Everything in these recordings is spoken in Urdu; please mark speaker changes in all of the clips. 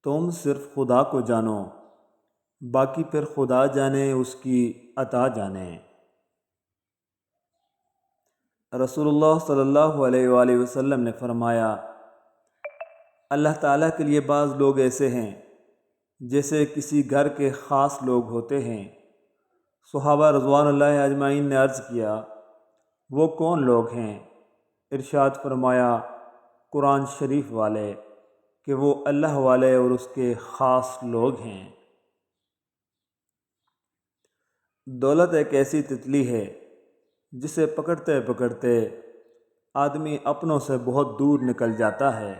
Speaker 1: تم صرف خدا کو جانو، باقی پھر خدا جانے اس کی عطا جانے۔ رسول اللہ صلی اللہ علیہ وآلہ وسلم نے فرمایا، اللہ تعالیٰ کے لیے بعض لوگ ایسے ہیں جیسے کسی گھر کے خاص لوگ ہوتے ہیں۔ صحابہ رضوان اللہ اجمعین نے عرض کیا، وہ کون لوگ ہیں؟ ارشاد فرمایا، قرآن شریف والے، کہ وہ اللہ والے اور اس کے خاص لوگ ہیں۔ دولت ایک ایسی تتلی ہے جسے پکڑتے پکڑتے آدمی اپنوں سے بہت دور نکل جاتا ہے۔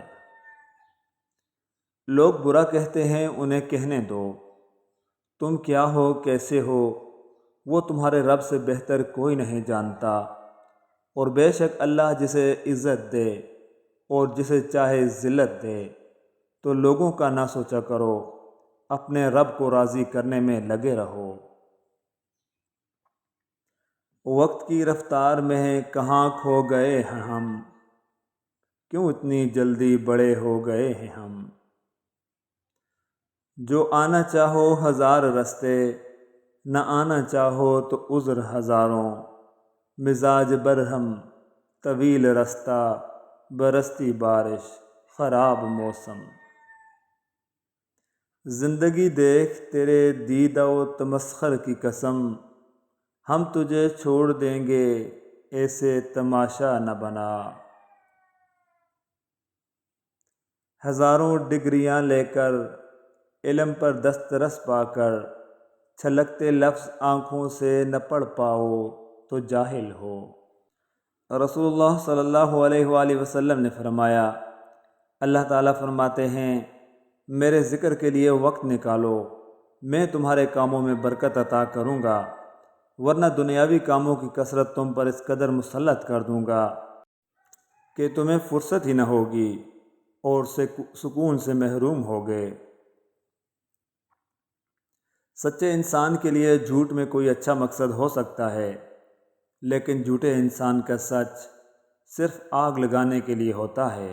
Speaker 1: لوگ برا کہتے ہیں، انہیں کہنے دو، تم کیا ہو، کیسے ہو، وہ تمہارے رب سے بہتر کوئی نہیں جانتا، اور بے شک اللہ جسے عزت دے اور جسے چاہے ذلت دے۔ تو لوگوں کا نہ سوچا کرو، اپنے رب کو راضی کرنے میں لگے رہو۔ وقت کی رفتار میں کہاں کھو گئے ہیں ہم، کیوں اتنی جلدی بڑے ہو گئے ہیں ہم۔ جو آنا چاہو ہزار رستے، نہ آنا چاہو تو عذر ہزاروں۔ مزاج برہم طویل رستہ، برستی بارش خراب موسم۔ زندگی دیکھ تیرے دید و تمسخر کی قسم، ہم تجھے چھوڑ دیں گے ایسے تماشا نہ بنا۔ ہزاروں ڈگریاں لے کر، علم پر دسترس پا کر، چھلکتے لفظ آنکھوں سے نہ پڑھ پاؤ تو جاہل ہو۔ رسول اللہ صلی اللہ علیہ وآلہ وسلم نے فرمایا، اللہ تعالیٰ فرماتے ہیں، میرے ذکر کے لیے وقت نکالو، میں تمہارے کاموں میں برکت عطا کروں گا، ورنہ دنیاوی کاموں کی کثرت تم پر اس قدر مسلط کر دوں گا کہ تمہیں فرصت ہی نہ ہوگی اور سکون سے محروم ہوگے۔ سچے انسان کے لیے جھوٹ میں کوئی اچھا مقصد ہو سکتا ہے، لیکن جھوٹے انسان کا سچ صرف آگ لگانے کے لیے ہوتا ہے۔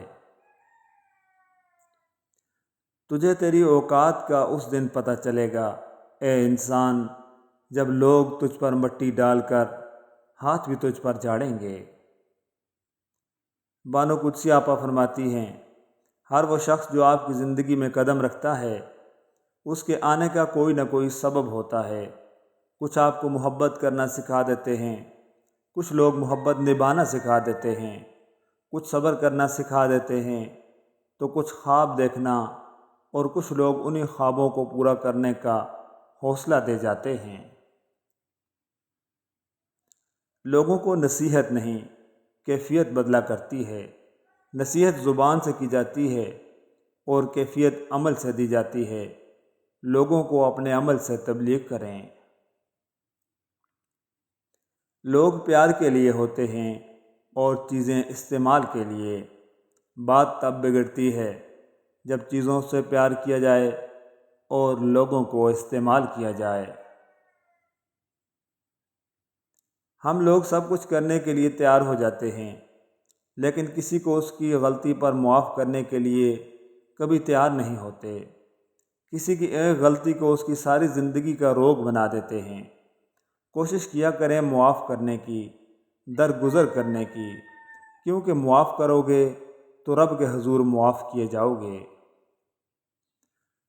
Speaker 1: تجھے تیری اوقات کا اس دن پتہ چلے گا، اے انسان، جب لوگ تجھ پر مٹی ڈال کر ہاتھ بھی تجھ پر جاڑیں گے۔ بانو قدسی آپا فرماتی ہیں، ہر وہ شخص جو آپ کی زندگی میں قدم رکھتا ہے، اس کے آنے کا کوئی نہ کوئی سبب ہوتا ہے۔ کچھ آپ کو محبت کرنا سکھا دیتے ہیں، کچھ لوگ محبت نبھانا سکھا دیتے ہیں، کچھ صبر کرنا سکھا دیتے ہیں، تو کچھ خواب دیکھنا، اور کچھ لوگ انہی خوابوں کو پورا کرنے کا حوصلہ دے جاتے ہیں۔ لوگوں کو نصیحت نہیں، کیفیت بدلا کرتی ہے۔ نصیحت زبان سے کی جاتی ہے اور کیفیت عمل سے دی جاتی ہے۔ لوگوں کو اپنے عمل سے تبلیغ کریں۔ لوگ پیار کے لیے ہوتے ہیں اور چیزیں استعمال کے لیے۔ بات تب بگڑتی ہے جب چیزوں سے پیار کیا جائے اور لوگوں کو استعمال کیا جائے۔ ہم لوگ سب کچھ کرنے کے لیے تیار ہو جاتے ہیں، لیکن کسی کو اس کی غلطی پر معاف کرنے کے لیے کبھی تیار نہیں ہوتے۔ کسی کی ایک غلطی کو اس کی ساری زندگی کا روگ بنا دیتے ہیں۔ کوشش کیا کریں معاف کرنے کی، درگزر کرنے کی، کیونکہ معاف کرو گے تو رب کے حضور معاف کیے جاؤ گے۔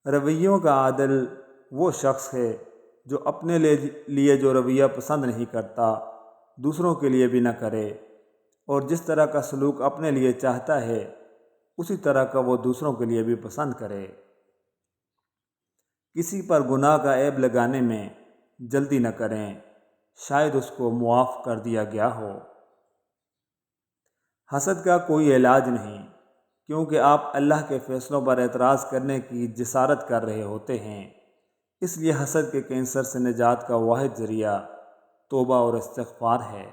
Speaker 1: رویوں کا عادل وہ شخص ہے جو اپنے لیے جو رویہ پسند نہیں کرتا، دوسروں کے لیے بھی نہ کرے، اور جس طرح کا سلوک اپنے لیے چاہتا ہے اسی طرح کا وہ دوسروں کے لیے بھی پسند کرے۔ کسی پر گناہ کا عیب لگانے میں جلدی نہ کریں، شاید اس کو معاف کر دیا گیا ہو۔ حسد کا کوئی علاج نہیں، کیونکہ آپ اللہ کے فیصلوں پر اعتراض کرنے کی جسارت کر رہے ہوتے ہیں۔ اس لیے حسد کے کینسر سے نجات کا واحد ذریعہ توبہ اور استغفار ہے۔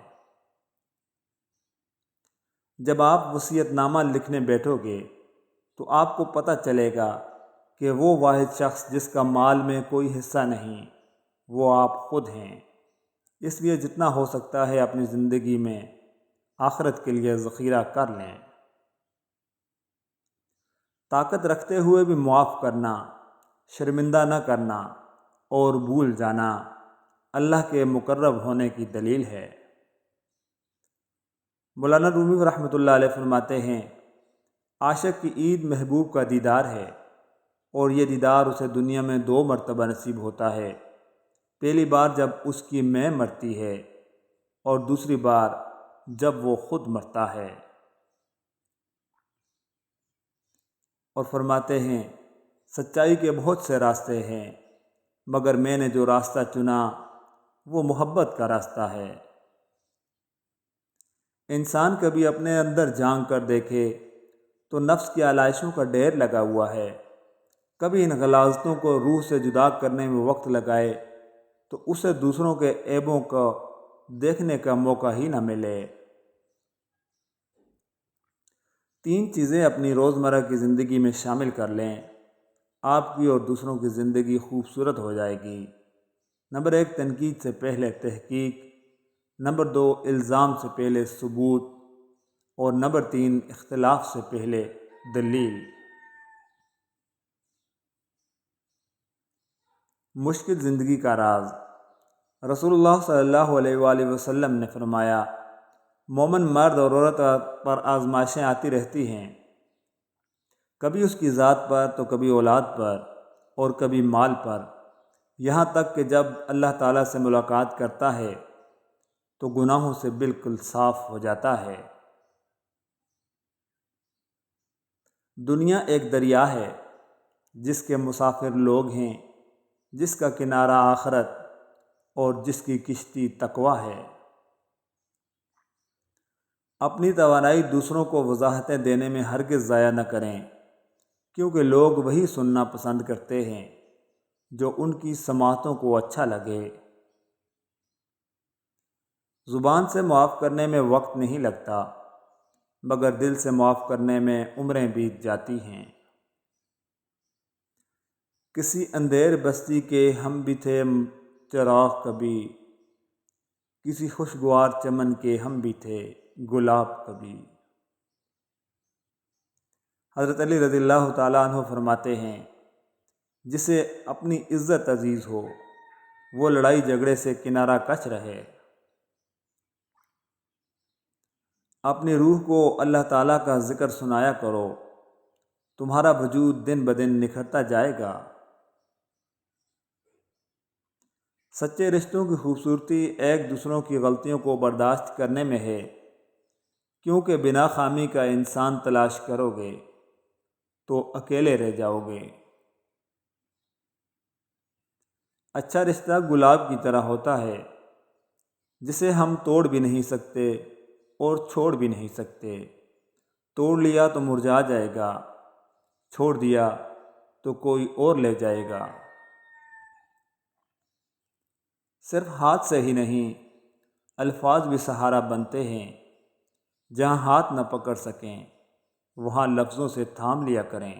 Speaker 1: جب آپ وصیت نامہ لکھنے بیٹھو گے تو آپ کو پتہ چلے گا کہ وہ واحد شخص جس کا مال میں کوئی حصہ نہیں، وہ آپ خود ہیں۔ اس لیے جتنا ہو سکتا ہے اپنی زندگی میں آخرت کے لیے ذخیرہ کر لیں۔ طاقت رکھتے ہوئے بھی معاف کرنا، شرمندہ نہ کرنا اور بھول جانا اللہ کے مقرب ہونے کی دلیل ہے۔ مولانا رومی رحمۃ اللہ علیہ فرماتے ہیں، عاشق کی عید محبوب کا دیدار ہے، اور یہ دیدار اسے دنیا میں 2 مرتبہ نصیب ہوتا ہے۔ پہلی بار جب اس کی مے مرتی ہے، اور دوسری بار جب وہ خود مرتا ہے۔ اور فرماتے ہیں، سچائی کے بہت سے راستے ہیں، مگر میں نے جو راستہ چنا وہ محبت کا راستہ ہے۔ انسان کبھی اپنے اندر جھانک کر دیکھے تو نفس کی آلائشوں کا ڈھیر لگا ہوا ہے۔ کبھی ان غلاظتوں کو روح سے جدا کرنے میں وقت لگائے تو اسے دوسروں کے عیبوں کو دیکھنے کا موقع ہی نہ ملے۔ 3 چیزیں اپنی روزمرہ کی زندگی میں شامل کر لیں، آپ کی اور دوسروں کی زندگی خوبصورت ہو جائے گی۔ نمبر 1، تنقید سے پہلے تحقیق۔ نمبر 2، الزام سے پہلے ثبوت۔ اور نمبر 3، اختلاف سے پہلے دلیل۔ مشکل زندگی کا راز۔ رسول اللہ صلی اللہ علیہ وآلہ وسلم نے فرمایا، مومن مرد اور عورت پر آزمائشیں آتی رہتی ہیں، کبھی اس کی ذات پر تو کبھی اولاد پر اور کبھی مال پر، یہاں تک کہ جب اللہ تعالیٰ سے ملاقات کرتا ہے تو گناہوں سے بالکل صاف ہو جاتا ہے۔ دنیا ایک دریا ہے جس کے مسافر لوگ ہیں، جس کا کنارہ آخرت اور جس کی کشتی تقویٰ ہے۔ اپنی توانائی دوسروں کو وضاحتیں دینے میں ہرگز ضائع نہ کریں، کیونکہ لوگ وہی سننا پسند کرتے ہیں جو ان کی سماعتوں کو اچھا لگے۔ زبان سے معاف کرنے میں وقت نہیں لگتا، مگر دل سے معاف کرنے میں عمریں بیت جاتی ہیں۔ کسی اندھیر بستی کے ہم بھی تھے چراغ کبھی، کسی خوشگوار چمن کے ہم بھی تھے گلاب کبھی۔ حضرت علی رضی اللہ تعالیٰ عنہ فرماتے ہیں، جسے اپنی عزت عزیز ہو وہ لڑائی جھگڑے سے کنارہ کش رہے۔ اپنی روح کو اللہ تعالیٰ کا ذکر سنایا کرو، تمہارا وجود دن بدن نکھرتا جائے گا۔ سچے رشتوں کی خوبصورتی ایک دوسروں کی غلطیوں کو برداشت کرنے میں ہے، کیونکہ بنا خامی کا انسان تلاش کرو گے تو اکیلے رہ جاؤ گے۔ اچھا رشتہ گلاب کی طرح ہوتا ہے، جسے ہم توڑ بھی نہیں سکتے اور چھوڑ بھی نہیں سکتے۔ توڑ لیا تو مرجھا جائے گا، چھوڑ دیا تو کوئی اور لے جائے گا۔ صرف ہاتھ سے ہی نہیں، الفاظ بھی سہارا بنتے ہیں۔ جہاں ہاتھ نہ پکڑ سکیں وہاں لفظوں سے تھام لیا کریں۔